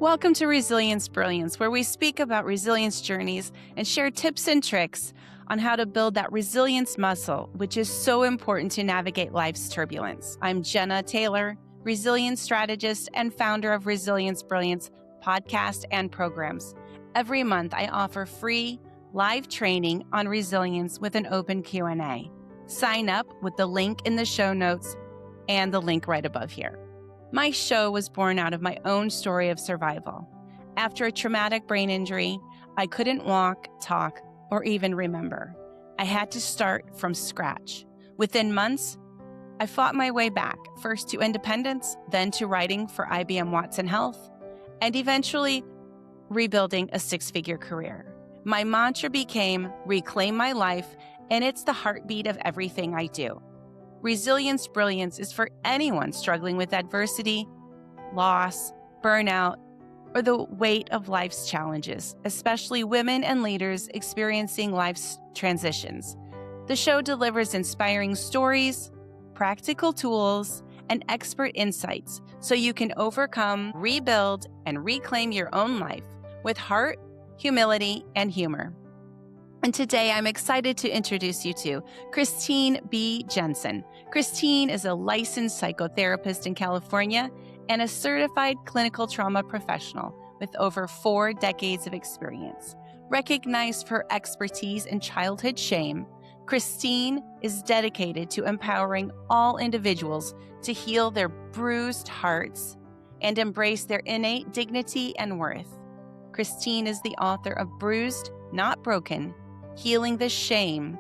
Welcome to Resilience Brilliance, where we speak about resilience journeys and share tips and tricks on how to build that resilience muscle, which is so important to navigate life's turbulence. I'm Jena Taylor, resilience strategist and founder of Resilience Brilliance podcast and programs. Every month, I offer free live training on resilience with an open Q&A. Sign up with the link in the show notes and the link right above here. My show was born out of my own story of survival. After a traumatic brain injury, I couldn't walk, talk, or even remember. I had to start from scratch. Within months, I fought my way back, first to independence, then to writing for IBM Watson Health, and eventually rebuilding a six-figure career. My mantra became reclaim my life, and it's the heartbeat of everything I do. Resilience Brilliance is for anyone struggling with adversity, loss, burnout, or the weight of life's challenges, especially women and leaders experiencing life's transitions. The show delivers inspiring stories, practical tools, and expert insights so you can overcome, rebuild, and reclaim your own life with heart, humility, and humor. And today, I'm excited to introduce you to Christine B. Jensen. Christine is a licensed psychotherapist in California and a certified clinical trauma professional with over 4 decades of experience. Recognized for her expertise in childhood shame, Christine is dedicated to empowering all individuals to heal their bruised hearts and embrace their innate dignity and worth. Christine is the author of Bruised, Not Broken: Healing the Shame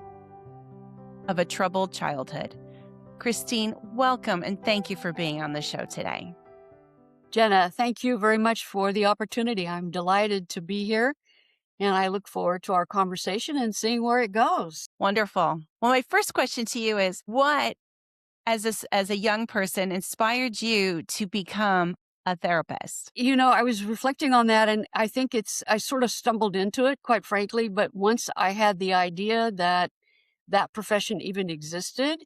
of a Troubled Childhood. Christine, welcome and thank you for being on the show today. Jena, thank you very much for the opportunity. I'm delighted to be here, and I look forward to our conversation and seeing where it goes. Wonderful. Well, my first question to you is, what, as a young person, inspired you to become a therapist? You know, I was reflecting on that, and I think I sort of stumbled into it, quite frankly, but once I had the idea that that profession even existed,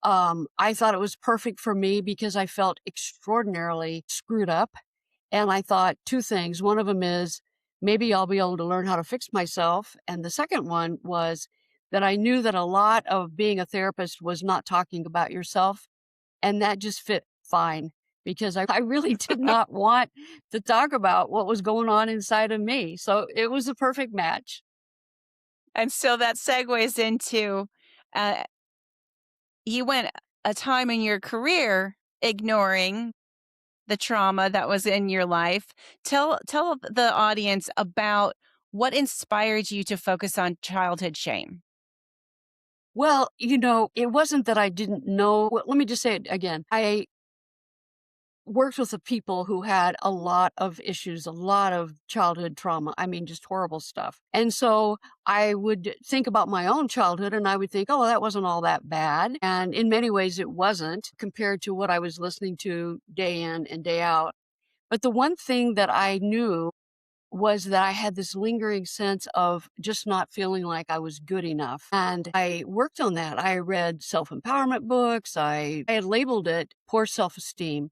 I thought it was perfect for me because I felt extraordinarily screwed up. And I thought 2 things. One of them is maybe I'll be able to learn how to fix myself. And the second one was that I knew that a lot of being a therapist was not talking about yourself. And that just fit fine because I really did not want to talk about what was going on inside of me. So it was a perfect match. And so that segues into you went a time in your career ignoring the trauma that was in your life. Tell the audience about what inspired you to focus on childhood shame. Well, you know, it wasn't that I didn't know. Well, let me just say it again. I worked with the people who had a lot of issues, a lot of childhood trauma. I mean, just horrible stuff. And so I would think about my own childhood and I would think, oh, that wasn't all that bad. And in many ways, it wasn't compared to what I was listening to day in and day out. But the one thing that I knew was that I had this lingering sense of just not feeling like I was good enough. And I worked on that. I read self-empowerment books. I had labeled it poor self-esteem.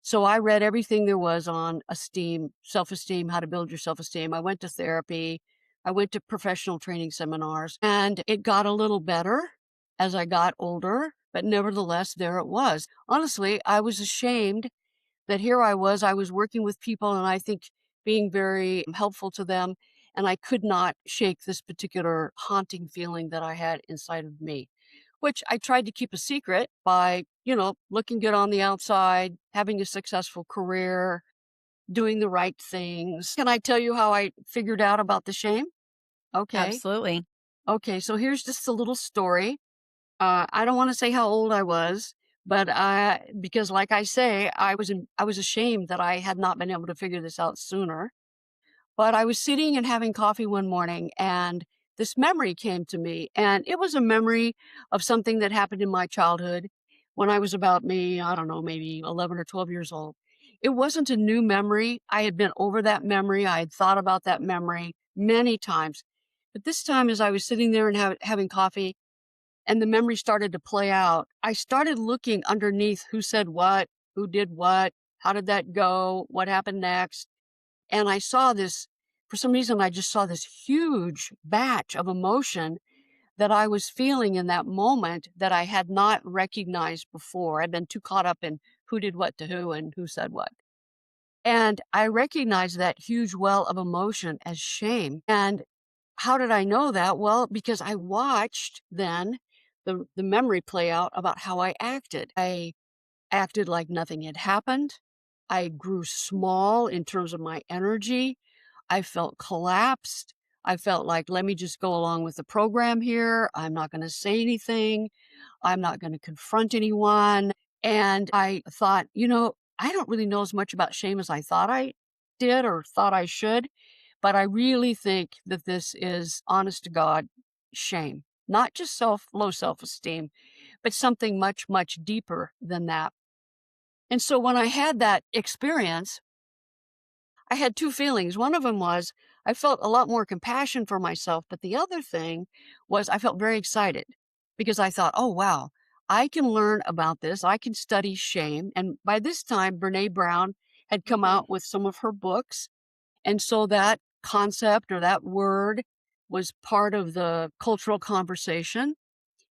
So I read everything there was on esteem, self-esteem, how to build your self-esteem. I went to therapy. I went to professional training seminars, and it got a little better as I got older, but nevertheless, there it was. Honestly, I was ashamed that here I was working with people and I think being very helpful to them. And I could not shake this particular haunting feeling that I had inside of me, which I tried to keep a secret by, looking good on the outside, having a successful career, doing the right things. Can I tell you how I figured out about the shame? Okay. Absolutely. Okay. So here's just a little story. I don't want to say how old I was, but because like I say, I was ashamed that I had not been able to figure this out sooner. But I was sitting and having coffee one morning and this memory came to me, and it was a memory of something that happened in my childhood when I was about maybe 11 or 12 years old. It wasn't a new memory. I had been over that memory. I had thought about that memory many times. But this time, as I was sitting there and having coffee, and the memory started to play out, I started looking underneath who said what, who did what, how did that go, what happened next. And I saw this, for some reason, I just saw this huge batch of emotion that I was feeling in that moment that I had not recognized before. I'd been too caught up in who did what to who and who said what. And I recognized that huge well of emotion as shame. And how did I know that? Well, because I watched then the memory play out about how I acted. I acted like nothing had happened. I grew small in terms of my energy. I felt collapsed. I felt like, let me just go along with the program here. I'm not going to say anything. I'm not going to confront anyone. And I thought, I don't really know as much about shame as I thought I did or thought I should. But I really think that this is, honest to God, shame, not just low self esteem, but something much, much deeper than that. And so when I had that experience, I had two feelings. One of them was I felt a lot more compassion for myself. But the other thing was I felt very excited because I thought, oh, wow, I can learn about this. I can study shame. And by this time, Brene Brown had come Mhm. out with some of her books. And so that concept or that word was part of the cultural conversation,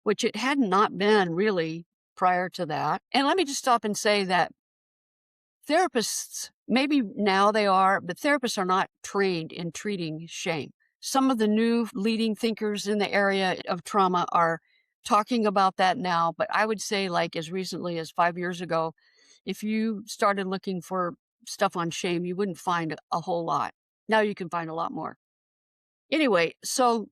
which it had not been really prior to that. And let me just stop and say that therapists, maybe now they are, but therapists are not trained in treating shame. Some of the new leading thinkers in the area of trauma are talking about that now, but I would say, like as recently as 5 years ago, if you started looking for stuff on shame, you wouldn't find a whole lot. Now you can find a lot more. Anyway, so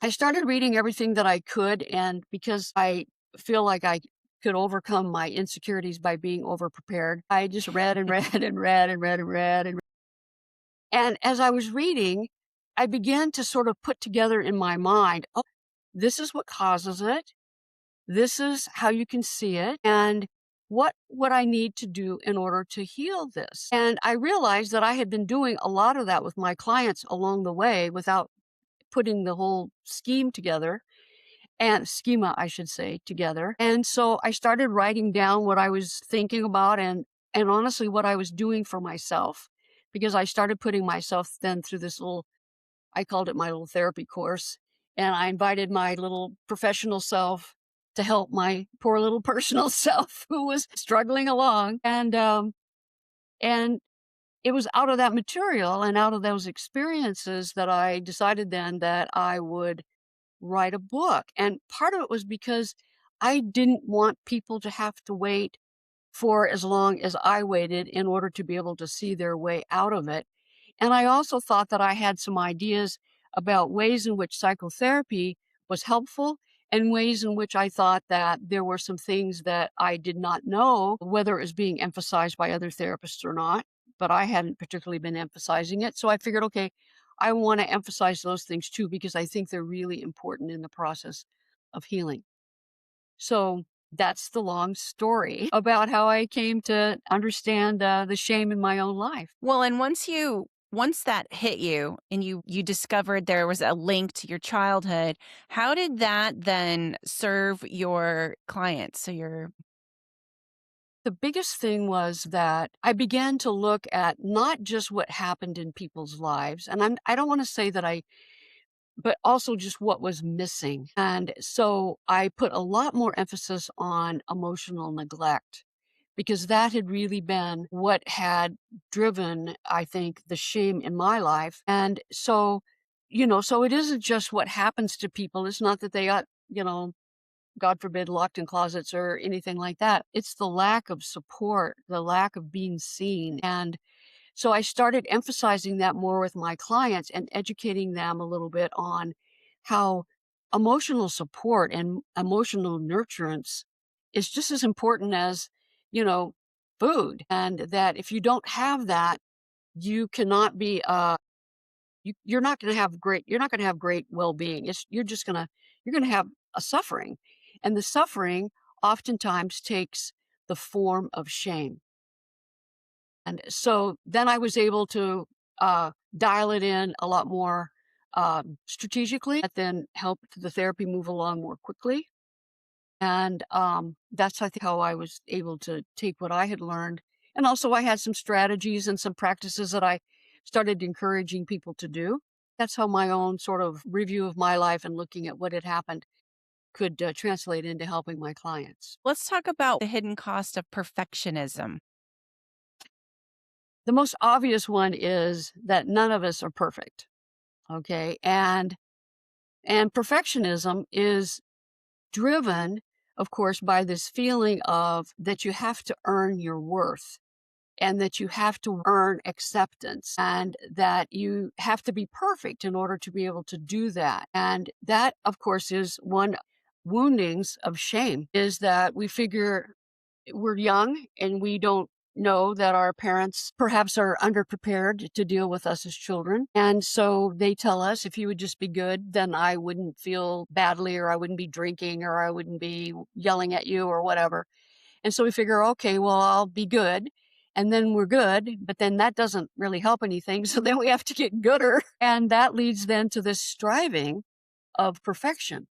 I started reading everything that I could, and because I feel like I could overcome my insecurities by being overprepared, I just read and read and read and read and read and as I was reading, I began to sort of put together in my mind, oh, this is what causes it. This is how you can see it. And what would I need to do in order to heal this? And I realized that I had been doing a lot of that with my clients along the way without putting the whole scheme together and schema, I should say, together. And so I started writing down what I was thinking about and honestly what I was doing for myself because I started putting myself then through this little, I called it my little therapy course, and I invited my little professional self to help my poor little personal self who was struggling along. And it was out of that material and out of those experiences that I decided then that I would write a book. And part of it was because I didn't want people to have to wait for as long as I waited in order to be able to see their way out of it. And I also thought that I had some ideas about ways in which psychotherapy was helpful and ways in which I thought that there were some things that I did not know, whether it was being emphasized by other therapists or not, but I hadn't particularly been emphasizing it. So I figured, okay, I want to emphasize those things too, because I think they're really important in the process of healing. So that's the long story about how I came to understand the shame in my own life. Well, and once that hit you and you discovered there was a link to your childhood, how did that then serve your clients? So your The biggest thing was that I began to look at not just what happened in people's lives, and I don't want to say that but also just what was missing. And so I put a lot more emphasis on emotional neglect because that had really been what had driven, I think, the shame in my life. And so, so it isn't just what happens to people. It's not that they got, God forbid, locked in closets or anything like that. It's the lack of support, the lack of being seen. And so I started emphasizing that more with my clients and educating them a little bit on how emotional support and emotional nurturance is just as important as, you know, food. And that if you don't have that, you cannot be you're not going to have great well-being. You're going to have a suffering. And the suffering oftentimes takes the form of shame. And so then I was able to dial it in a lot more strategically. That then helped the therapy move along more quickly. And that's, I think, how I was able to take what I had learned. And also, I had some strategies and some practices that I started encouraging people to do. That's how my own sort of review of my life and looking at what had happened could translate into helping my clients. Let's talk about the hidden cost of perfectionism. The most obvious one is that none of us are perfect. Okay. And perfectionism is driven, of course, by this feeling of that you have to earn your worth and that you have to earn acceptance and that you have to be perfect in order to be able to do that. And that, of course, is one woundings of shame, is that we figure we're young and we don't know that our parents perhaps are underprepared to deal with us as children. And so they tell us, if you would just be good, then I wouldn't feel badly, or I wouldn't be drinking, or I wouldn't be yelling at you, or whatever. And so we figure, okay, well, I'll be good. And then we're good, but then that doesn't really help anything. So then we have to get gooder. And that leads then to this striving of perfection.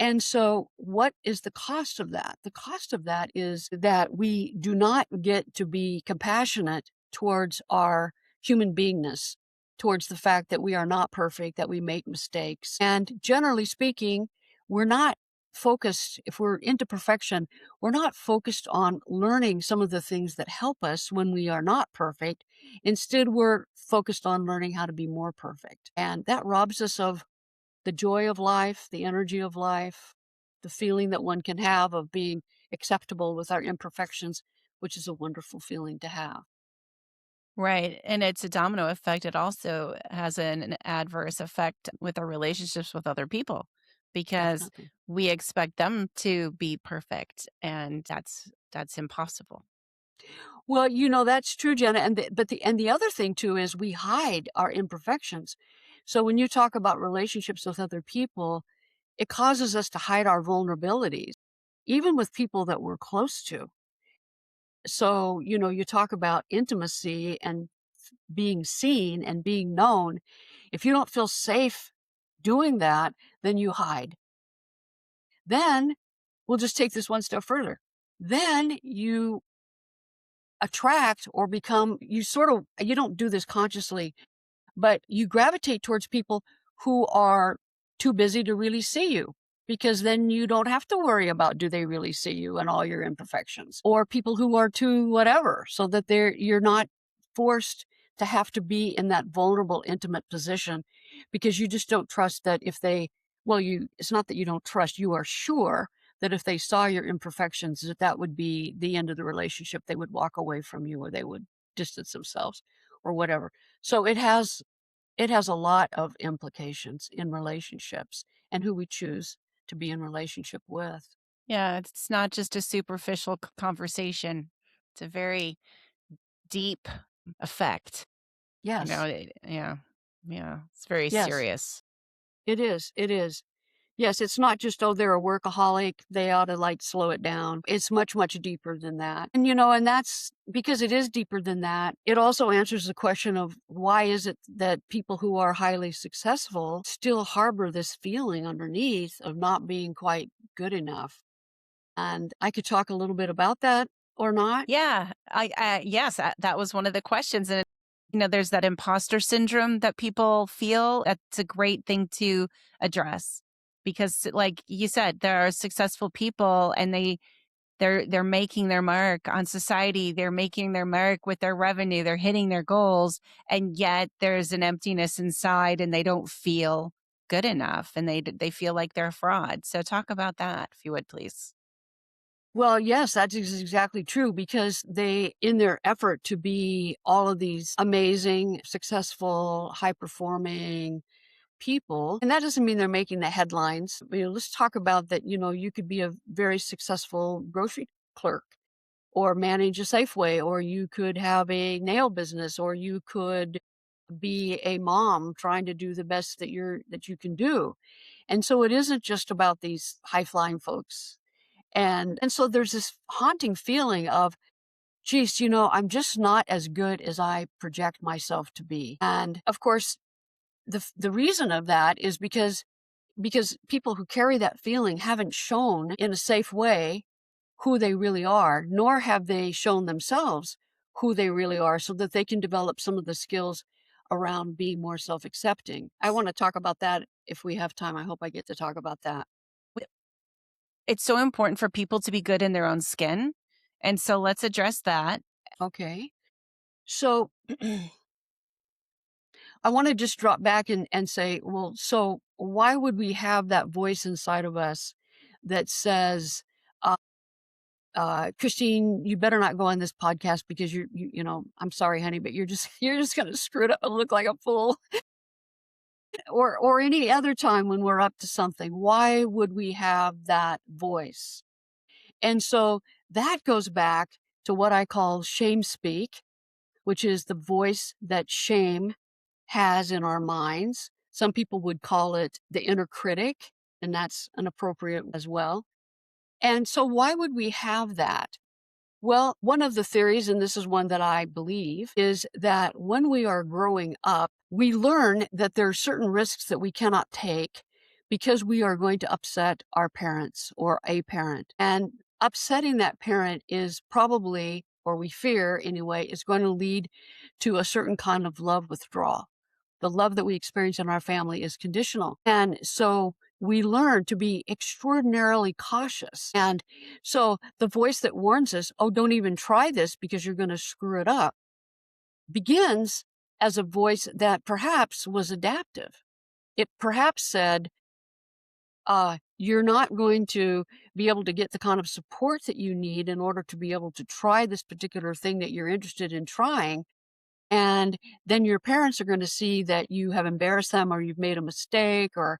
And so what is the cost of that? The cost of that is that we do not get to be compassionate towards our human beingness, towards the fact that we are not perfect, that we make mistakes. And generally speaking, we're not focused, if we're into perfection, we're not focused on learning some of the things that help us when we are not perfect. Instead, we're focused on learning how to be more perfect. And that robs us of the joy of life, the energy of life, the feeling that one can have of being acceptable with our imperfections, which is a wonderful feeling to have. Right. And it's a domino effect. It also has an adverse effect with our relationships with other people because Definitely. we expect them to be perfect and that's impossible. Well, that's true, Jenna. And the other thing too is we hide our imperfections. So when you talk about relationships with other people, it causes us to hide our vulnerabilities, even with people that we're close to. So, you talk about intimacy and being seen and being known. If you don't feel safe doing that, then you hide. Then we'll just take this one step further. Then you attract or become, you don't do this consciously, but you gravitate towards people who are too busy to really see you, because then you don't have to worry about, do they really see you and all your imperfections, or people who are too whatever, so that you're not forced to have to be in that vulnerable, intimate position, because you just don't trust that if they, well, it's not that you don't trust, you are sure that if they saw your imperfections, that would be the end of the relationship. They would walk away from you, or they would distance themselves, or whatever. So it has a lot of implications in relationships and who we choose to be in relationship with. Yeah, it's not just a superficial conversation. It's a very deep effect. Yes. Yeah. Yeah, it's very Yes. serious. It is. It is. Yes, it's not just, oh, they're a workaholic, they ought to like slow it down. It's much, much deeper than that. And that's because it is deeper than that. It also answers the question of, why is it that people who are highly successful still harbor this feeling underneath of not being quite good enough? And I could talk a little bit about that or not. Yeah, yes, that was one of the questions. And, there's that imposter syndrome that people feel. It's a great thing to address because, like you said, there are successful people and they're making their mark on society. They're making their mark with their revenue. They're hitting their goals. And yet there's an emptiness inside and they don't feel good enough and they feel like they're a fraud. So talk about that, if you would, please. Well, yes, exactly true, because in their effort to be all of these amazing, successful, high performing people, and that doesn't mean they're making the headlines. Let's talk about that. You could be a very successful grocery clerk, or manage a Safeway, or you could have a nail business, or you could be a mom trying to do the best that you can do. And so it isn't just about these high flying folks. And so there's this haunting feeling of, geez, I'm just not as good as I project myself to be. And of course, the reason of that is because people who carry that feeling haven't shown in a safe way who they really are, nor have they shown themselves who they really are, so that they can develop some of the skills around being more self-accepting. I want to talk about that if we have time. I hope I get to talk about that. It's so important for people to be good in their own skin. And so let's address that. Okay. So I want to just drop back and say, well, so why would we have that voice inside of us that says, uh, Christine, you better not go on this podcast because I'm sorry, honey, but you're just going to screw it up and look like a fool. Or any other time when we're up to something. Why would we have that voice? And so that goes back to what I call shame speak, which is the voice that shame has in our minds. Some people would call it the inner critic, and that's an appropriate as well. And so why would we have that? Well, one of the theories, and this is one that I believe, is that when we are growing up, we learn that there are certain risks that we cannot take because we are going to upset our parents or a parent. And upsetting that parent is probably, or we fear anyway, is going to lead to a certain kind of love withdrawal. The love that we experience in our family is conditional. And so we learn to be extraordinarily cautious. And so the voice that warns us, oh, don't even try this because you're going to screw it up, begins as a voice that perhaps was adaptive. It perhaps said, you're not going to be able to get the kind of support that you need in order to be able to try this particular thing that you're interested in trying. And then your parents are going to see that you have embarrassed them or you've made a mistake or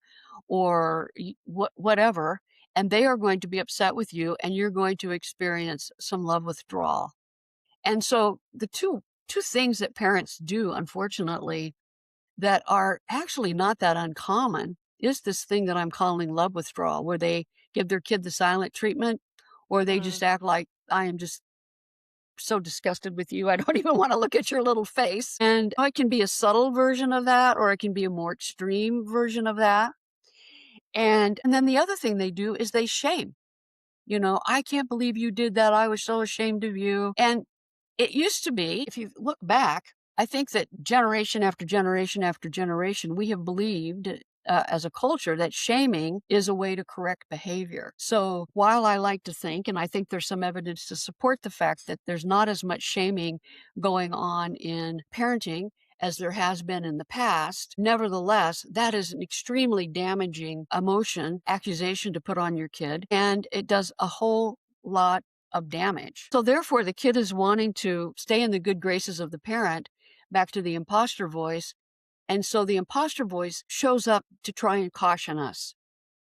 whatever. And they are going to be upset with you and you're going to experience some love withdrawal. And so the two things that parents do, unfortunately, that are actually not that uncommon is this thing that I'm calling love withdrawal, where they give their kid the silent treatment or they Mm, just act like, I am just so disgusted with you. I don't even want to look at your little face. And it can be a subtle version of that, or it can be a more extreme version of that. And then the other thing they do is they shame. I can't believe you did that. I was so ashamed of you. And it used to be, if you look back, I think that generation after generation after generation, we have believed as a culture that shaming is a way to correct behavior. So while I like to think, and I think there's some evidence to support the fact that there's not as much shaming going on in parenting as there has been in the past. Nevertheless, that is an extremely damaging emotion, accusation to put on your kid, and it does a whole lot of damage. So therefore, the kid is wanting to stay in the good graces of the parent, back to the imposter voice. And so the imposter voice shows up to try and caution us.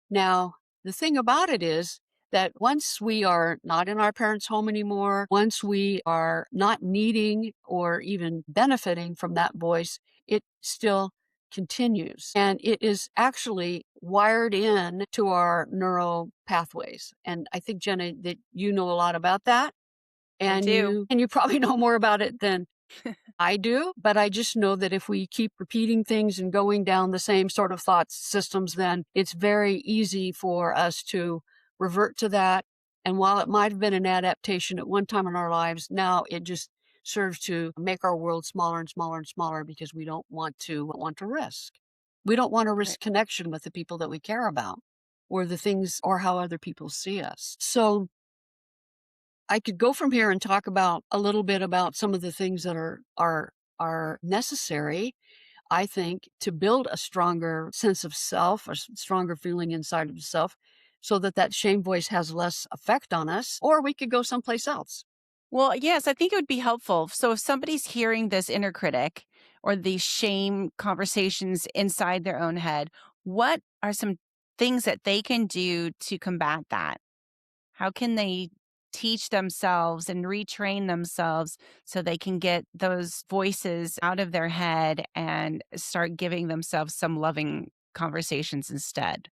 Now, the thing about it is that once we are not in our parents' home anymore, once we are not needing or even benefiting from that voice, it still continues. And it is actually wired in to our neural pathways. And I think, Jenna, that you know a lot about that. I And do. you probably know more about it than I do, but I just know that if we keep repeating things and going down the same sort of thought systems, then it's very easy for us to revert to that. And while it might have been an adaptation at one time in our lives, now it just serves to make our world smaller and smaller and smaller because we don't want to risk. We don't want to Right. risk connection with the people that we care about or the things or how other people see us. So I could go from here and talk about a little bit about some of the things that are necessary, I think, to build a stronger sense of self, stronger feeling inside of the self, so that that shame voice has less effect on us, or we could go someplace else. Well, yes, I think it would be helpful. So if somebody's hearing this inner critic or these shame conversations inside their own head, what are some things that they can do to combat that? How can they teach themselves and retrain themselves so they can get those voices out of their head and start giving themselves some loving conversations instead?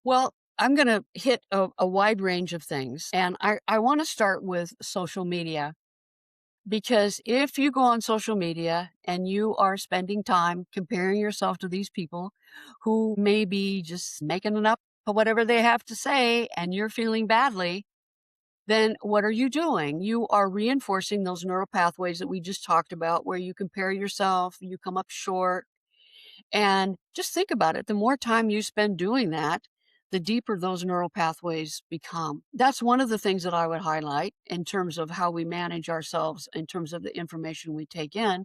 Well, I'm going to hit a wide range of things, and I want to start with social media. Because if you go on social media and you are spending time comparing yourself to these people who may be just making it up for whatever they have to say and you're feeling badly, then what are you doing? You are reinforcing those neural pathways that we just talked about, where you compare yourself, you come up short. And just think about it. The more time you spend doing that, the deeper those neural pathways become. That's one of the things that I would highlight in terms of how we manage ourselves, in terms of the information we take in.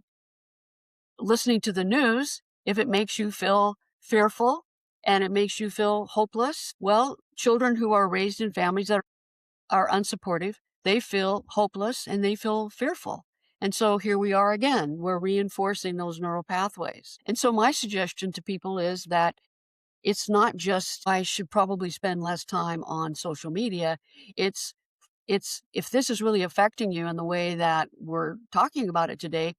Listening to the news, if it makes you feel fearful and it makes you feel hopeless, well, children who are raised in families that are unsupportive, they feel hopeless and they feel fearful. And so here we are again, we're reinforcing those neural pathways. And so my suggestion to people is that it's not just I should probably spend less time on social media. It's if this is really affecting you in the way that we're talking about it today,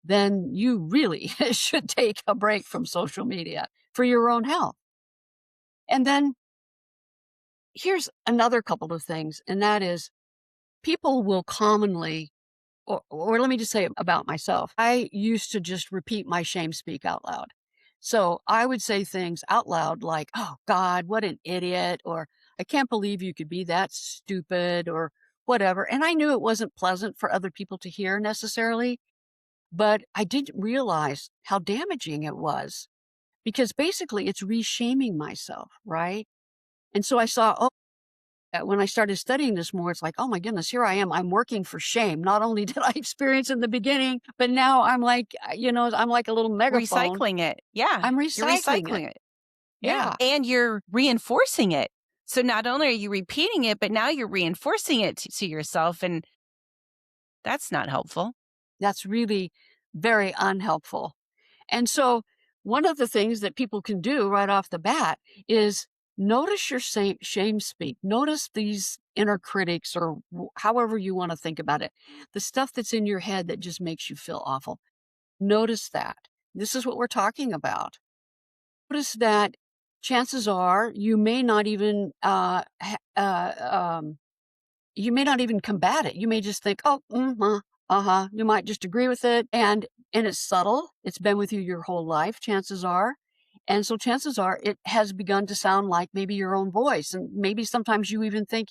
then you really should take a break from social media for your own health. And then here's another couple of things, and that is people will commonly, or let me just say about myself, I used to just repeat my shame speak out loud. So I would say things out loud like, oh God, what an idiot, or I can't believe you could be that stupid, or whatever. And I knew it wasn't pleasant for other people to hear necessarily, but I didn't realize how damaging it was because basically it's reshaming myself, right? And so I saw, when I started studying this more, it's like, oh my goodness, here I am. I'm working for shame. Not only did I experience in the beginning, but now I'm like, I'm like a little megaphone. Recycling it. Yeah. I'm You're recycling it. recycling it. Yeah. Yeah, And you're reinforcing it. So not only are you repeating it, but now you're reinforcing it to yourself. And that's not helpful. that's really very unhelpful. And so one of the things that people can do right off the bat is notice your shame speak. Notice these inner critics or however you want to think about it. The stuff that's in your head that just makes you feel awful. Notice that. This is what we're talking about. Notice that chances are you may not even you may not even combat it. You may just think, "Oh, uh-huh." You might just agree with it, and it's subtle. It's been with you your whole life, chances are. And so chances are it has begun to sound like maybe your own voice, and maybe sometimes you even think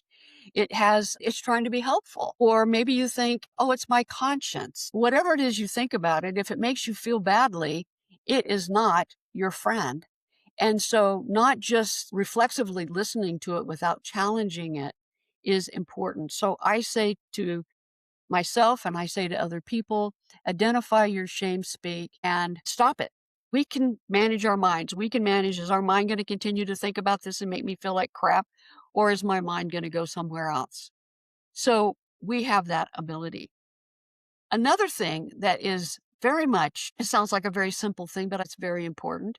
it's trying to be helpful. Or maybe you think, "Oh, it's my conscience." Whatever it is you think about it, if it makes you feel badly, it is not your friend. And so not just reflexively listening to it without challenging it is important. So I say to myself and I say to other people, identify your shame speak and stop it. We can manage our minds. We can manage, is our mind going to continue to think about this and make me feel like crap? Or is my mind going to go somewhere else? So we have that ability. Another thing that is very much, it sounds like a very simple thing, but it's very important.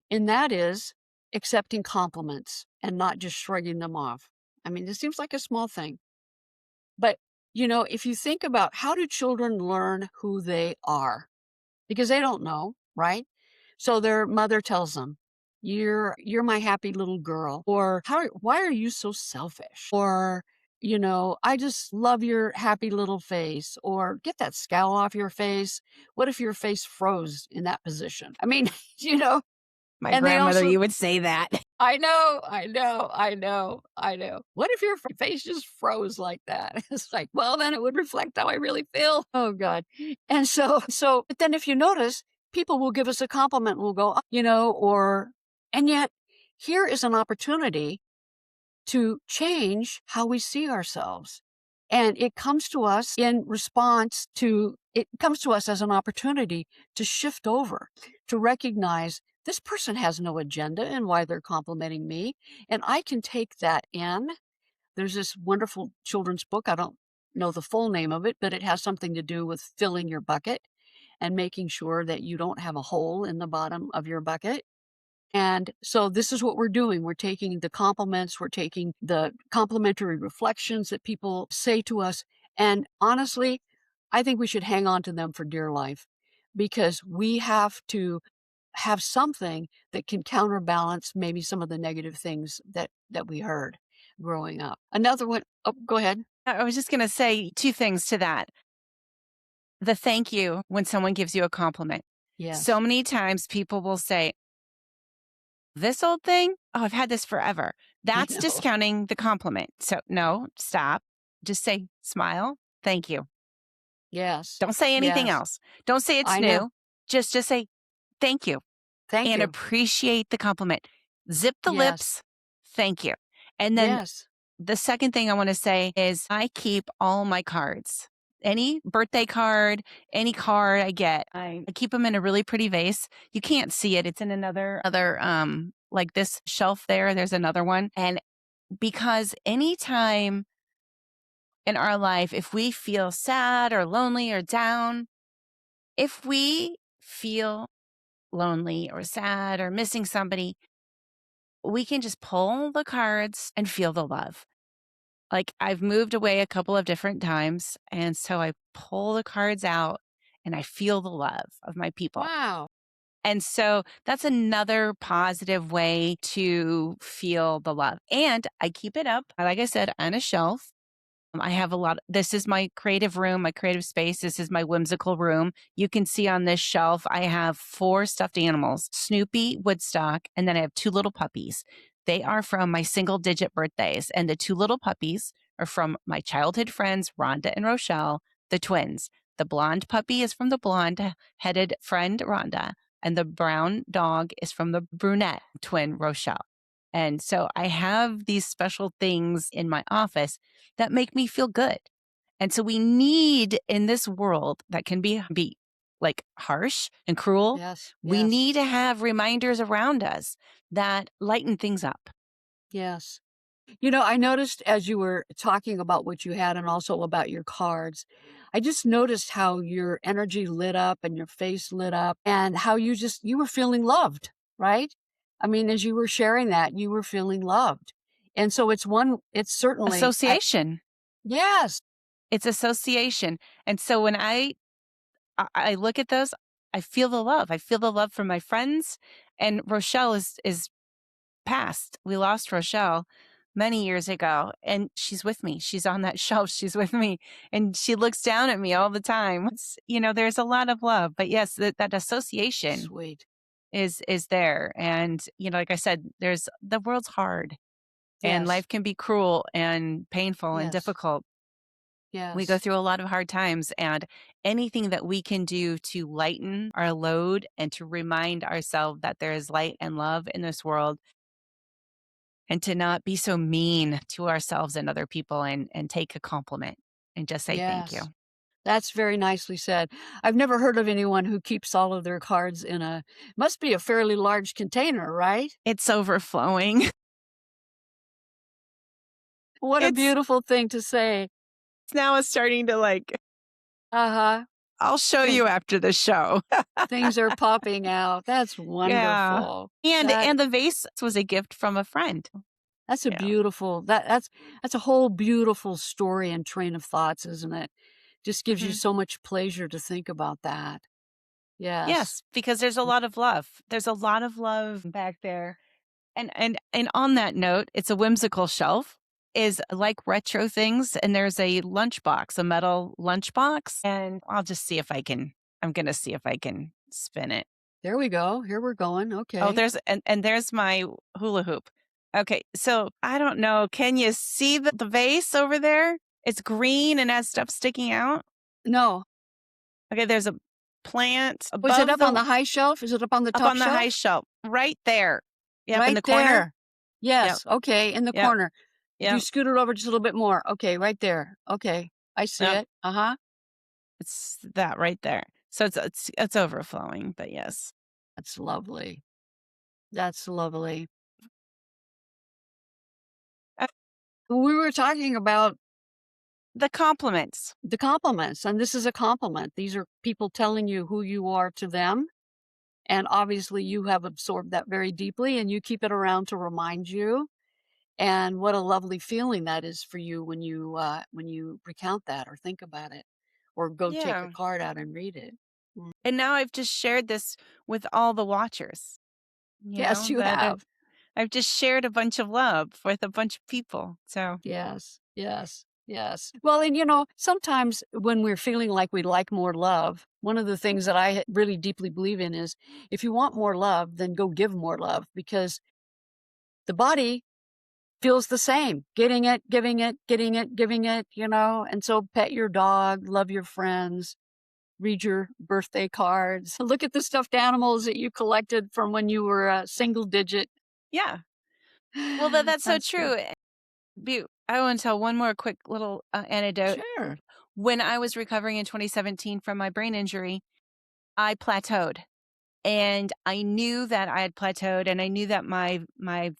And that is accepting compliments and not just shrugging them off. I mean, this seems like a small thing, but if you think about how do children learn who they are? Because they don't know, right? So their mother tells them, "You're my happy little girl," or why are you so selfish? Or, "I just love your happy little face," or "Get that scowl off your face." What if your face froze in that position? I mean, you know, My and they grandmother, also you would say that. I know, I know, I know, I know. What if your face just froze like that? It's like, well, then it would reflect how I really feel. Oh God. And but then if you notice, people will give us a compliment and we'll go, and yet here is an opportunity to change how we see ourselves. And it comes to us it comes to us as an opportunity to shift over, to recognize this person has no agenda in why they're complimenting me. And I can take that in. There's this wonderful children's book. I don't know the full name of it, but it has something to do with filling your bucket and making sure that you don't have a hole in the bottom of your bucket. And so this is what we're doing. We're taking the compliments, we're taking the complimentary reflections that people say to us. And honestly, I think we should hang on to them for dear life because we have to have something that can counterbalance maybe some of the negative things that we heard growing up. Another one, oh, go ahead. I was just going to say two things to that. The thank you when someone gives you a compliment. So Yes, many times people will say, "This old thing? Oh, I've had this forever." I That's know. discounting the compliment. So no, stop. Just say, smile, thank you. Yes. Don't say anything Yes. else. Don't say it's I know. new. Just say, thank you Thank and you. appreciate the compliment. Zip the Yes. lips. Thank you. And then Yes. the second thing I want to say is I keep all my cards. Any birthday card, any card I get, I keep them in a really pretty vase. You can't see it. It's in another other like this shelf there. There's another one. And because anytime in our life, if we feel sad or lonely or down, if we feel lonely or sad or missing somebody, we can just pull the cards and feel the love. Like I've moved away a couple of different times. And so I pull the cards out and I feel the love of my people. Wow. And so that's another positive way to feel the love. And I keep it up, like I said, on a shelf. I have a lot. This is my creative room, my creative space. This is my whimsical room. You can see on this shelf, I have 4 stuffed animals, Snoopy, Woodstock, and then I have 2 little puppies. They are from my single digit birthdays. And the 2 little puppies are from my childhood friends, Rhonda and Rochelle, the twins. The blonde puppy is from the blonde headed friend, Rhonda, and the brown dog is from the brunette twin, Rochelle. And so I have these special things in my office that make me feel good. And so we need in this world that can be like harsh and cruel, Yes. we Yes. need to have reminders around us that lighten things up. Yes. You know, I noticed as you were talking about what you had and also about your cards, I just noticed how your energy lit up and your face lit up and how you were feeling loved, right? I mean, as you were sharing that, you were feeling loved. And so it's certainly, Association. yes, It's association. And so when I look at those, I feel the love. I feel the love from my friends. And Rochelle is passed. We lost Rochelle many years ago, and she's with me. She's on that shelf. She's with me, and she looks down at me all the time. There's a lot of love, but yes, that association sweet. is there. And like I said, there's the world's hard, and Yes, life can be cruel and painful and yes, difficult. We go yes, through a lot of hard times, and anything that we can do to lighten our load and to remind ourselves that there is light and love in this world and to not be so mean to ourselves and other people and take a compliment and just say thank you. yes. That's very nicely said. I've never heard of anyone who keeps all of their cards in must be a fairly large container, right? It's overflowing. What a It's beautiful thing to say. now it's starting to like, Uh-huh. I'll show Thi you after the show. things are popping out. That's Yeah. wonderful. And That and the vase was a gift from a friend. that's a Yeah. beautiful that's a whole beautiful story and train of thoughts, isn't it? Just gives you Mhm. so much pleasure to think about that. Yes. Yes, because there's a lot of love. There's a lot of love back there. And on that note, it's a whimsical shelf. Is like retro things, and there's a lunchbox, a metal lunchbox, and I'll just see if I can. I'm gonna see if I can spin it. There we go. Here we're going. Oh, Okay. and there's my hula hoop. Okay, so I don't know. Can you see the vase over there? It's green and has stuff sticking out. No. Okay, there's a plant Was it above up on the high shelf? Is it up on the up top on the high shelf? shelf, right there. Yep, in Right the corner. there. Yep, Yes. Okay. In the yep, corner. If you yep, scoot it over just a little bit more. Okay. Right there. Okay. I see yep. it. Uh-huh. It's that right there. So it's overflowing, but yes. That's lovely. That's lovely. Uh, We were talking about the compliments. the compliments, and this is a compliment. These are people telling you who you are to them. And obviously, you have absorbed that very deeply and you keep it around to remind you. And what a lovely feeling that is for you when you recount that or think about it or go take a Yeah. card out and read it. Mm. And now I've just shared this with all the watchers, Yes, you that have. I've just shared a bunch of love with a bunch of people. So, Yes, yes, yes. Well, and sometimes when we're feeling like we'd like more love, one of the things that I really deeply believe in is if you want more love, then go give more love because the body feels the same. Getting it, giving it, getting it, giving it, and so pet your dog, love your friends, read your birthday cards, look at the stuffed animals that you collected from when you were a single digit. Yeah. Well, that's so That's good. true. I want to tell one more quick little anecdote. Sure. When I was recovering in 2017 from my brain injury, I plateaued. And I knew that I had plateaued, and I knew that my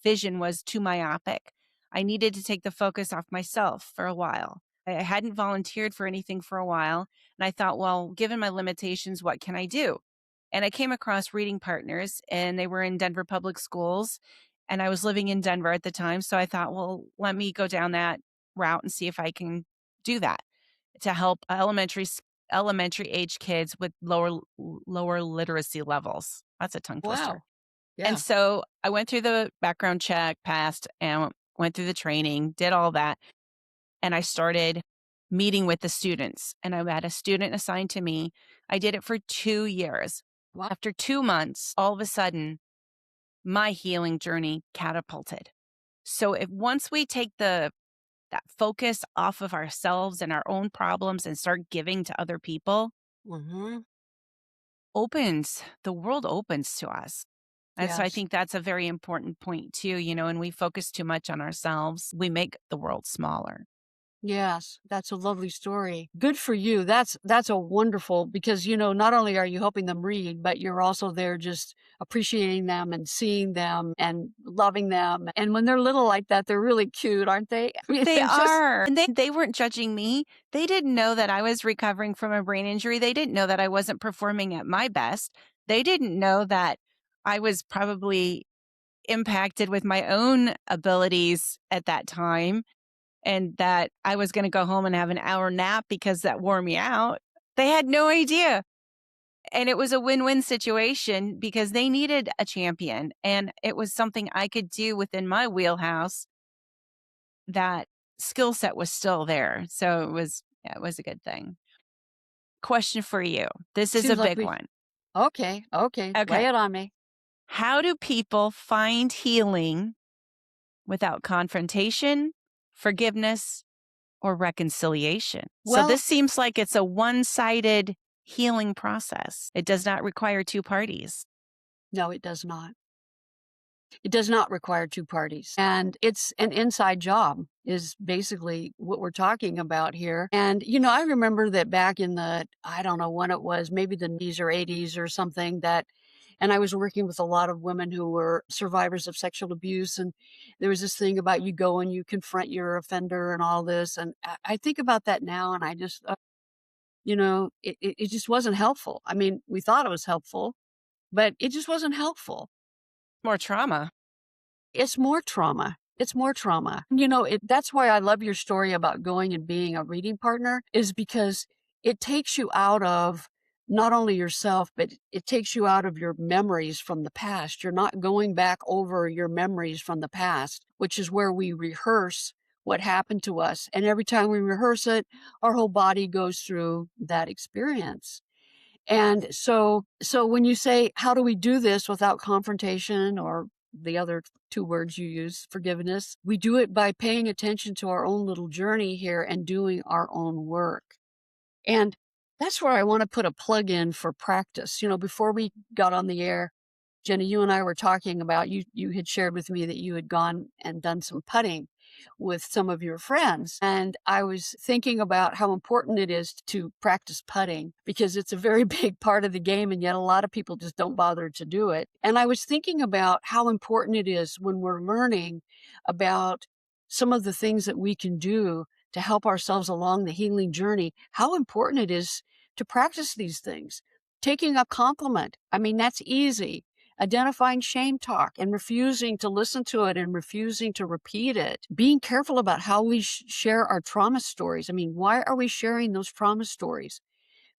vision was too myopic. I needed to take the focus off myself for a while. I hadn't volunteered for anything for a while, and I thought, well, given my limitations, what can I do? And I came across reading partners, and they were in Denver public schools, and I was living in Denver at the time, so I thought, well, let me go down that route and see if I can do that to help elementary age kids with lower literacy levels. That's a tongue twister. Wow. And Yeah. so I went through the background check, passed, and went through the training, did all that, and I started meeting with the students. And I had a student assigned to me. I did it for 2 years. Wow. After 2 months, all of a sudden, my healing journey catapulted. So if once we take that focus off of ourselves and our own problems and start giving to other people, Mm-hmm. the world opens to us. And so I Yes. think that's a very important point too, and we focus too much on ourselves, we make the world smaller. Yes, that's a lovely story. Good for you. That's a wonderful because not only are you helping them read, but you're also there just appreciating them and seeing them and loving them. And when they're little like that, they're really cute, aren't they? I mean, They they're just are. And they weren't judging me. They didn't know that I was recovering from a brain injury. They didn't know that I wasn't performing at my best. They didn't know that I was probably impacted with my own abilities at that time, and that I was going to go home and have an hour nap because that wore me out. They had no idea. And it was a win-win situation because they needed a champion. And it was something I could do within my wheelhouse. That skill set was still there. So it was a good thing. Question for you. This is a seems like big we one. okay, lay Okay. it on me. How do people find healing without confrontation, forgiveness, or reconciliation? So Well, this seems like it's a one-sided healing process. It does not require two parties. no, it does not. It does not require two parties. And it's an inside job is basically what we're talking about here. And, I remember that back in I don't know when it was, maybe the 90s or 80s or something and I was working with a lot of women who were survivors of sexual abuse. And there was this thing about you go and you confront your offender and all this. And I think about that now and I just, it just wasn't helpful. I mean, we thought it was helpful, but it just wasn't helpful. More trauma. It's more trauma. It's more trauma. That's why I love your story about going and being a reading partner is because it takes you out of not only yourself, but it takes you out of your memories from the past. You're not going back over your memories from the past, which is where we rehearse what happened to us. And every time we rehearse it, our whole body goes through that experience. And so when you say, how do we do this without confrontation or the other two words you use, forgiveness, we do it by paying attention to our own little journey here and doing our own work. And that's where I want to put a plug in for practice. Before we got on the air, Jenna, you and I were talking about you had shared with me that you had gone and done some putting with some of your friends. And I was thinking about how important it is to practice putting because it's a very big part of the game. And yet a lot of people just don't bother to do it. And I was thinking about how important it is when we're learning about some of the things that we can do to help ourselves along the healing journey, how important it is to practice these things. Taking a compliment. I mean, that's easy. Identifying shame talk and refusing to listen to it and refusing to repeat it. Being careful about how we share our trauma stories. I mean, why are we sharing those trauma stories?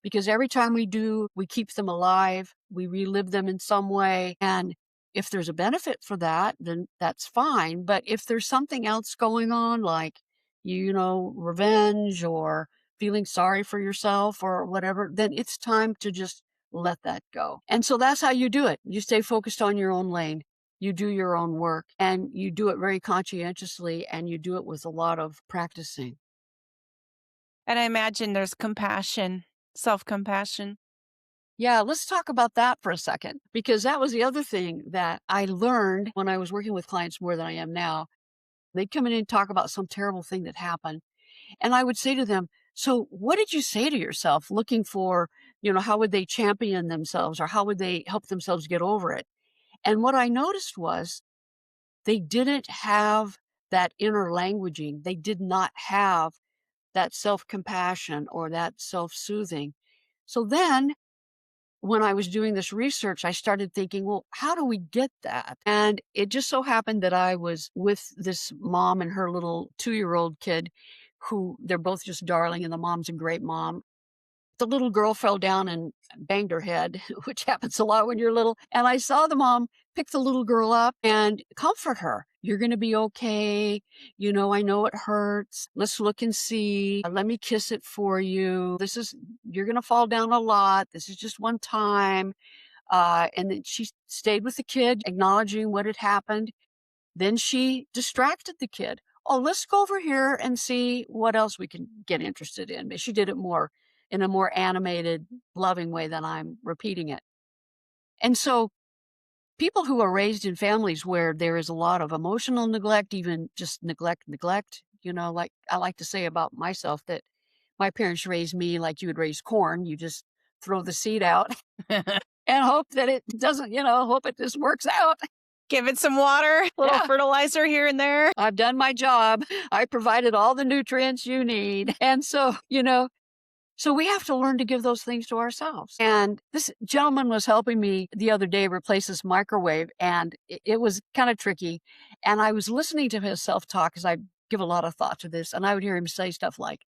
Because every time we do, we keep them alive, we relive them in some way. And if there's a benefit for that, then that's fine. But if there's something else going on, like, revenge or feeling sorry for yourself or whatever, then it's time to just let that go. And so that's how you do it. You stay focused on your own lane. You do your own work and you do it very conscientiously and you do it with a lot of practicing. And I imagine there's compassion, self-compassion. Yeah, let's talk about that for a second, because that was the other thing that I learned when I was working with clients more than I am now. They'd come in and talk about some terrible thing that happened. And I would say to them, so what did you say to yourself looking for, how would they champion themselves or how would they help themselves get over it? And what I noticed was they didn't have that inner languaging. They did not have that self compassion or that self soothing. So then when I was doing this research, I started thinking, well, how do we get that? And it just so happened that I was with this mom and her little 2-year-old kid who they're both just darling, and the mom's a great mom. The little girl fell down and banged her head, which happens a lot when you're little. And I saw the mom pick the little girl up and comfort her. You're going to be okay. I know it hurts. Let's look and see. Let me kiss it for you. You're going to fall down a lot. This is just one time. And then she stayed with the kid, acknowledging what had happened. Then she distracted the kid. Oh, let's go over here and see what else we can get interested in. But she did it in a more animated, loving way than I'm repeating it. And so people who are raised in families where there is a lot of emotional neglect, even just neglect, like I like to say about myself that my parents raised me like you would raise corn. You just throw the seed out and hope that it doesn't, hope it just works out. Give it some water, little fertilizer here and there. I've done my job. I provided all the nutrients you need. And so, so we have to learn to give those things to ourselves. And this gentleman was helping me the other day replace this microwave, and it was kind of tricky. And I was listening to his self-talk because I give a lot of thought to this. And I would hear him say stuff like,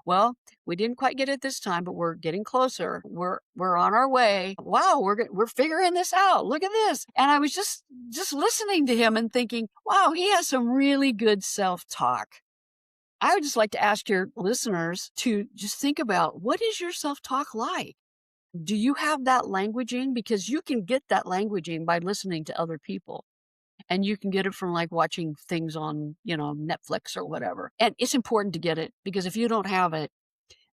well, we didn't quite get it this time, but we're getting closer. We're on our way. Wow, we're figuring this out. Look at this. And I was just listening to him and thinking, wow, he has some really good self-talk. I would just like to ask your listeners to just think about, what is your self-talk like? Do you have that languaging? Because you can get that languaging by listening to other people. And you can get it from like watching things on, Netflix or whatever. And it's important to get it, because if you don't have it,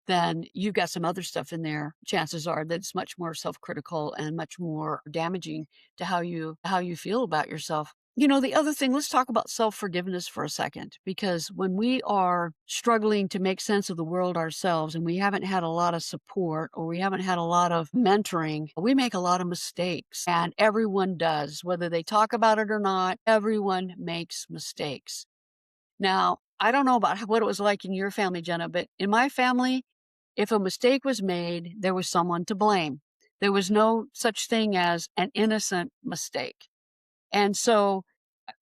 then you've got some other stuff in there. Chances are that it's much more self-critical and much more damaging to how you feel about yourself. The other thing, let's talk about self-forgiveness for a second, because when we are struggling to make sense of the world ourselves and we haven't had a lot of support or we haven't had a lot of mentoring, we make a lot of mistakes, and everyone does, whether they talk about it or not. Everyone makes mistakes. Now, I don't know about what it was like in your family, Jena, but in my family, if a mistake was made, there was someone to blame. There was no such thing as an innocent mistake. And so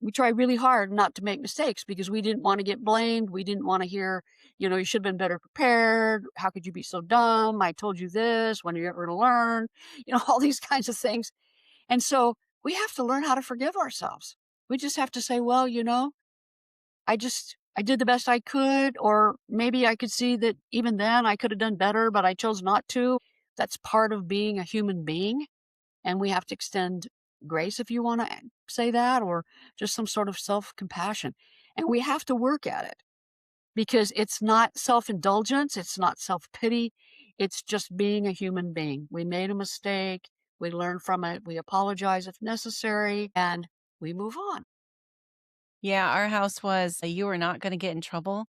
we try really hard not to make mistakes because we didn't want to get blamed. We didn't want to hear, you should have been better prepared. How could you be so dumb? I told you this. When are you ever going to learn? All these kinds of things. And so we have to learn how to forgive ourselves. We just have to say, well, I did the best I could, or maybe I could see that even then I could have done better, but I chose not to. That's part of being a human being. And we have to extend grace, if you want to say that, or just some sort of self-compassion. And we have to work at it, because it's not self-indulgence. It's not self-pity. It's just being a human being. We made a mistake. We learn from it. We apologize if necessary, and we move on. Yeah, our house was, you were not going to get in trouble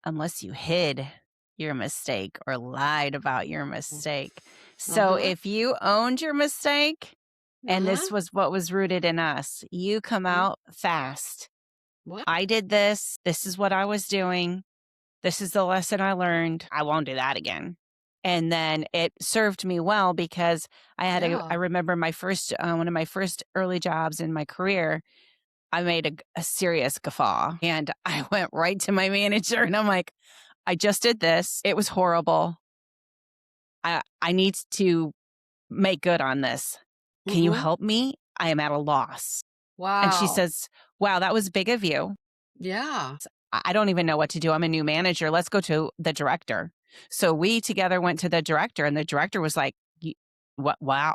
unless you hid your mistake or lied about your mistake. So if you owned your mistake, and this was what was rooted in us, you come out fast. What? I did this. This is what I was doing. This is the lesson I learned. I won't do that again. And then it served me well, because I remember my first, one of my first early jobs in my career, I made a serious guffaw, and I went right to my manager and I'm like, I just did this. It was horrible. I need to make good on this. Can you help me? I am at a loss. Wow. And she says, wow, that was big of you. Yeah. I don't even know what to do. I'm a new manager. Let's go to the director. So we together went to the director, and the director was like, what? Wow.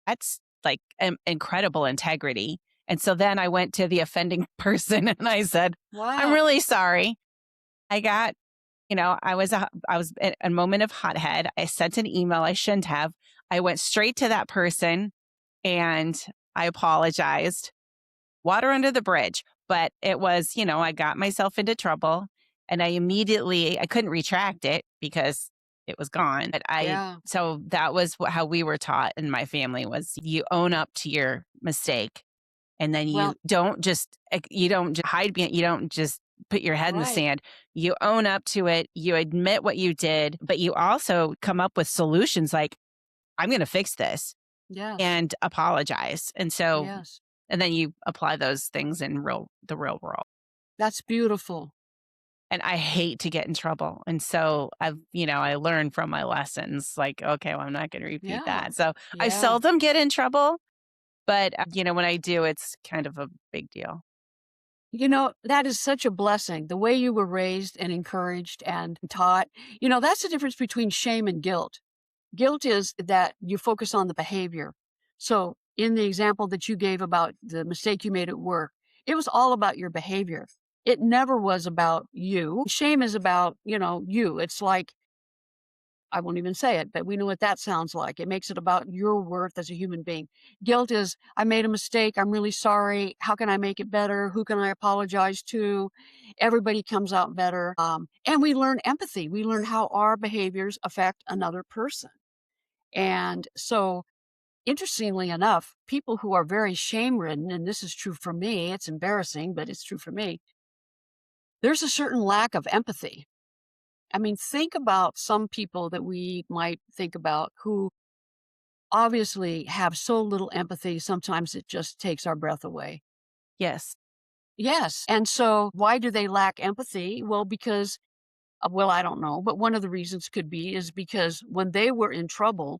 That's like incredible integrity. And so then I went to the offending person and I said, I'm Wow. really sorry. I got, I was in a moment of hothead. I sent an email I shouldn't have. I went straight to that person and I apologized. Water under the bridge. But it was, I got myself into trouble and I couldn't retract it because it was gone. Yeah. So that was how we were taught in my family was you own up to your mistake and then Well, you don't just hide behind, you don't just put your head in the right. sand. You own up to it. You admit what you did, but you also come up with solutions like, I'm going to fix this Yes. and apologize. Yes. And then you apply those things in the real world. That's beautiful. And I hate to get in trouble. And so I learn from my lessons like, okay, well, I'm not going to repeat Yeah. that. So I Yeah. seldom get in trouble, but when I do, it's kind of a big deal. That is such a blessing. The way you were raised and encouraged and taught, that's the difference between shame and guilt. Guilt is that you focus on the behavior. So, in the example that you gave about the mistake you made at work, it was all about your behavior. It never was about you. Shame is about, you. It's like, I won't even say it, but we know what that sounds like. It makes it about your worth as a human being. Guilt is, I made a mistake. I'm really sorry. How can I make it better? Who can I apologize to? Everybody comes out better. And we learn empathy. We learn how our behaviors affect another person. And so, interestingly enough, people who are very shame ridden, and this is true for me, it's embarrassing, but it's true for me, there's a certain lack of empathy. I mean, think about some people that we might think about who obviously have so little empathy, sometimes it just takes our breath away. Yes. Yes. And so, why do they lack empathy? Well, because, I don't know, but one of the reasons could be is because when they were in trouble,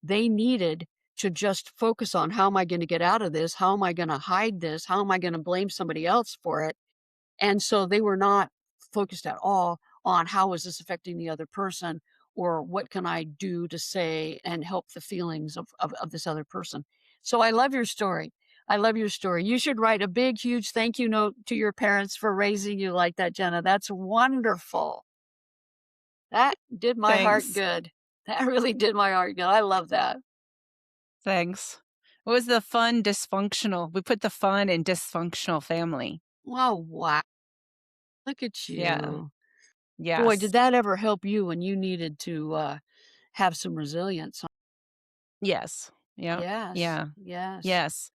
they needed to just focus on how am I going to get out of this? How am I going to hide this? How am I going to blame somebody else for it? And so they were not focused at all on how is this affecting the other person or what can I do to say and help the feelings of this other person. So I love your story. I love your story. You should write a big, huge thank you note to your parents for raising you like that, Jenna. That's wonderful. That did my heart Thanks. good. That really did my heart good. I love that. Thanks. What was the fun dysfunctional? We put the fun in dysfunctional family. Oh, wow. Look at Yeah. you. Boy, did Yes. that ever help you when you needed to have some resilience? Huh? Yes. Yeah. Yes. Yeah. Yes. Yes.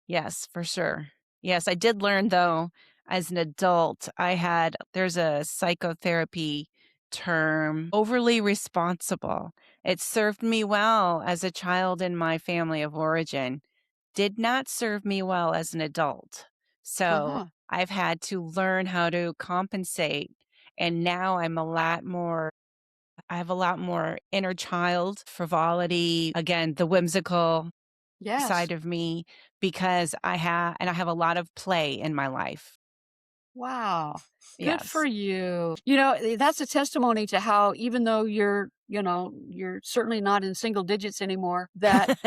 Yes, for sure. Yes, I did learn though, as an adult, there's a psychotherapy term, overly responsible. It served me well as a child in my family of origin, did not serve me well as an adult. So Uh-huh. I've had to learn how to compensate. And now I have a lot more inner child frivolity, again, the whimsical Yes. side of me because I have a lot of play in my life. Wow. Good for Yes. you. That's a testimony to how, even though you're certainly not in single digits anymore, that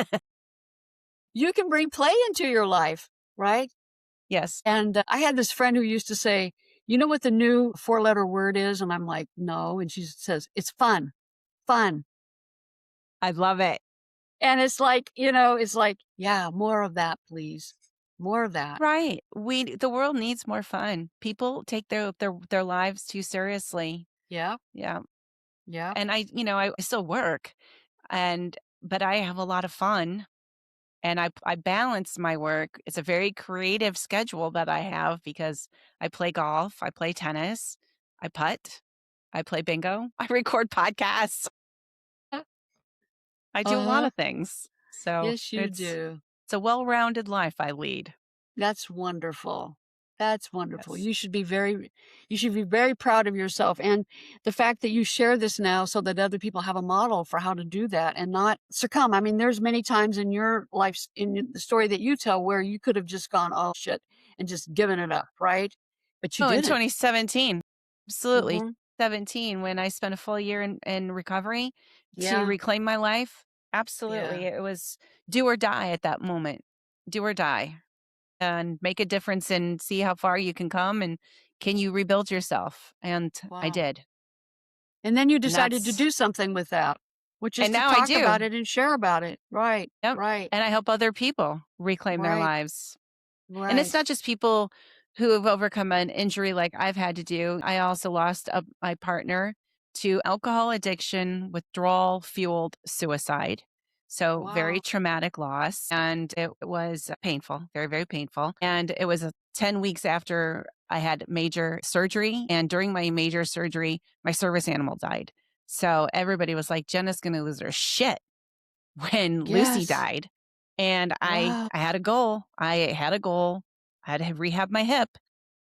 you can bring play into your life, right? Yes. And I had this friend who used to say, you know what the new four-letter word is? And I'm like, no. And she says, it's fun, fun. I love it. And it's like, yeah, more of that, please. More of that. Right. The world needs more fun. People take their lives too seriously. Yeah. Yeah. Yeah. And I still work but I have a lot of fun and I balance my work. It's a very creative schedule that I have because I play golf, I play tennis, I putt, I play bingo, I record podcasts. I do a lot Uh-huh. of things. So Yes, you it's do. it's a well-rounded life I lead. That's wonderful. That's wonderful. Yes. You should be very proud of yourself and the fact that you share this now so that other people have a model for how to do that and not succumb. I mean, there's many times in your life, the story that you tell, where you could have just gone, oh shit, and just given it up, right? But you Oh, in didn't. 2017. Absolutely. Hmm. 17 when I spent a full year in recovery to Yeah. reclaim my life. Absolutely. Yeah. It was do or die at that moment. Do or die and make a difference and see how far you can come and can you rebuild yourself? And I Wow. did. And then you And decided to that's do something with that, which is and to now I talk about do. it and share about it. Right. Yep. Right. And I help other people reclaim their Right. lives. And it's Right. not just people who have overcome an injury like I've had to do. I also lost my partner to alcohol addiction, withdrawal fueled suicide. So, very Wow. traumatic loss. And it was painful, very, very painful. And it was 10 weeks after I had major surgery. And during my major surgery, my service animal died. So, everybody was like, Jenna's going to lose her shit when Lucy Yes. died. And Wow. I had a goal. I had a goal. I had to rehab my hip.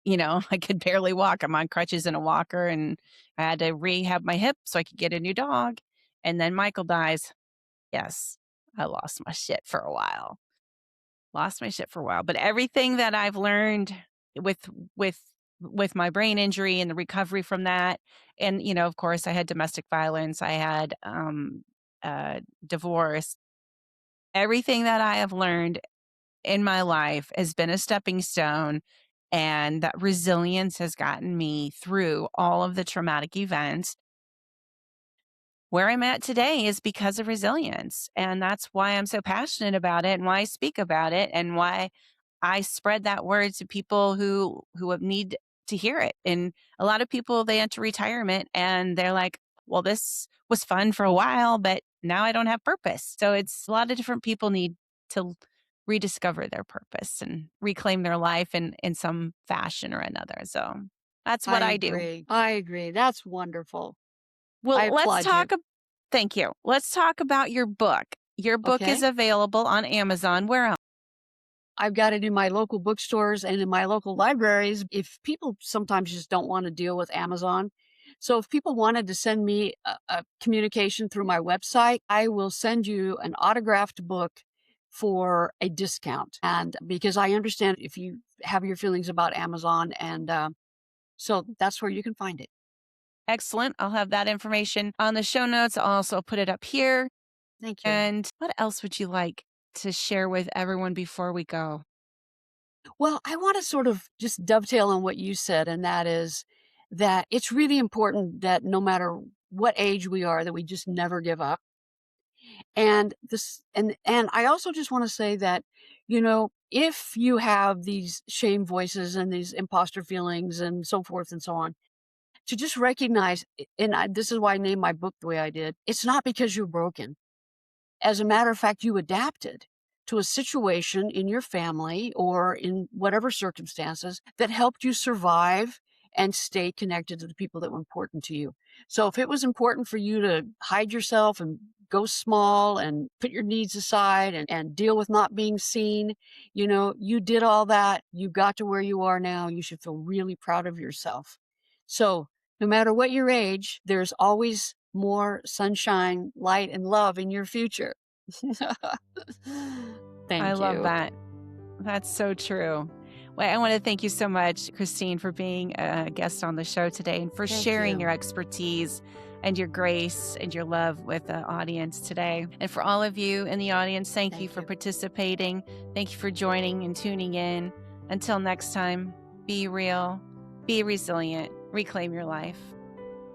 You know, I could barely walk. I'm on crutches and a walker, and I had to rehab my hip so I could get a new dog. And then Michael dies. Yes, I lost my shit for a while. Lost my shit for a while. But everything that I've learned with with with my brain injury and the recovery from that, and of course, I had domestic violence. I had divorce. Everything that I have learned in my life has been a stepping stone, and that resilience has gotten me through all of the traumatic events. Where I'm at today is because of resilience, and that's why I'm so passionate about it and why I speak about it and why I spread that word to people who have need to hear it. And a lot of people, they enter retirement and they're like, "Well, this was fun for a while, but now I don't have purpose." So it's a lot of different people need to rediscover their purpose and reclaim their life in some fashion or another. So that's I what I do. agree. I agree. That's wonderful. I Well, let's applaud you. talk. Thank you. Let's talk about your book. Your book is Okay. available on Amazon. Where else? I've got it in my local bookstores and in my local libraries. If people sometimes just don't want to deal with Amazon. So if people wanted to send me a communication through my website, I will send you an autographed book for a discount. And because I understand if you have your feelings about Amazon, and so that's where you can find it. Excellent. I'll have that information on the show notes. I'll also put it up here. Thank you. And what else would you like to share with everyone before we go? Well, I want to sort of just dovetail on what you said, and that is that it's really important that no matter what age we are, that we just never give up. And and I also just want to say that, if you have these shame voices and these imposter feelings and so forth and so on, to just recognize, this is why I named my book the way I did. It's not because you're broken. As a matter of fact, you adapted to a situation in your family or in whatever circumstances that helped you survive and stay connected to the people that were important to you. So if it was important for you to hide yourself and go small and put your needs aside and deal with not being seen, you did all that. You got to where you are now. You should feel really proud of yourself. So no matter what your age, there's always more sunshine, light, and love in your future. I Thank love you. that. That's so true. Well, I want to thank you so much, Christine, for being a guest on the show today and for Thank sharing you. your expertise and your grace and your love with the audience today. And for all of you in the audience, thank you Thank for you. participating. Thank you for joining and tuning in. Until next time, be real, be resilient, reclaim your life.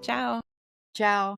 Ciao. Ciao.